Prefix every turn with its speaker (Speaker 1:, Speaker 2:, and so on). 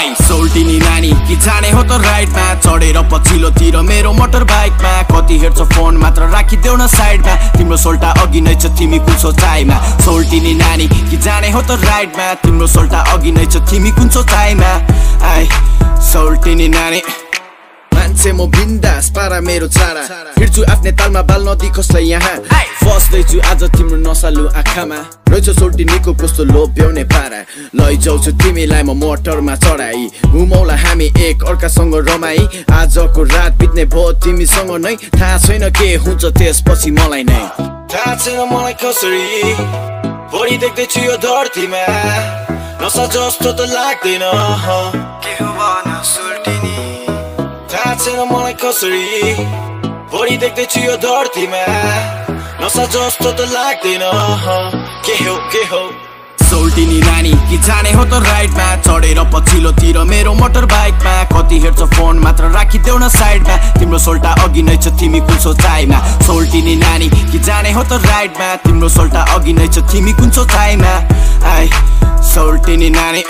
Speaker 1: I सोल्टिनी नानी कि जाने हो त राइडमा चढेर पछिल्लोतिर मेरो मोटर बाइकमा कति हेर्छ फोन मात्र राखिदेऊ न साइडमा तिम्रो सोल्टा अघि नै छ तिमी कुन सोचाइमा सोल्टिनी नानी कि जाने हो त राइडमा तिम्रो सोल्टा अघि नै छ तिमी कुन सोचाइमा आई सोल्टिनी नानी मान्छे म बिन्दास पारा मेरो चारा हिँड्छु आफ्नै तालमा बाल नदी कसलाई यहाँ फस्दैछु आज तिम्रो नसालु आँखामा रहेछ सोल्टिनीको कस्तो लोभ्याउने पारा लैजाउँछु तिमीलाई म मोटरमा चढाई घुमौला हामी एक अर्कासँग रमाई आजको रात बित्ने भयो तिमीसँग नै थाहा छैन के हुन्छ त्यसपछि मलाई नै थाहा छैन मलाई कसरी बढी देख्दैछु यो धरतीमा नसा जस्तो त लाग्दैन के हो भन सोल्टिनी थाहा छैन मलाई कसरी बढी देख्दैछु यो धरतीमा नसा जस्तो त लाग्दैन के हो सोल्टिनी नानी कि जाने हो त राइडमा चढेर पछिल्लोतिर मेरो मोटर बाइकमा कति हेर्छ फोन मात्र राखिदेऊ न साइडमा तिम्रो सोल्टा अघि नै छ तिमी कुन सोचाइमा सोल्टिनी नानी कि जाने हो त राइडमा तिम्रो सोल्टा अघि नै छ तिमी कुन सोचाइमा आई सोल्टिनी नानी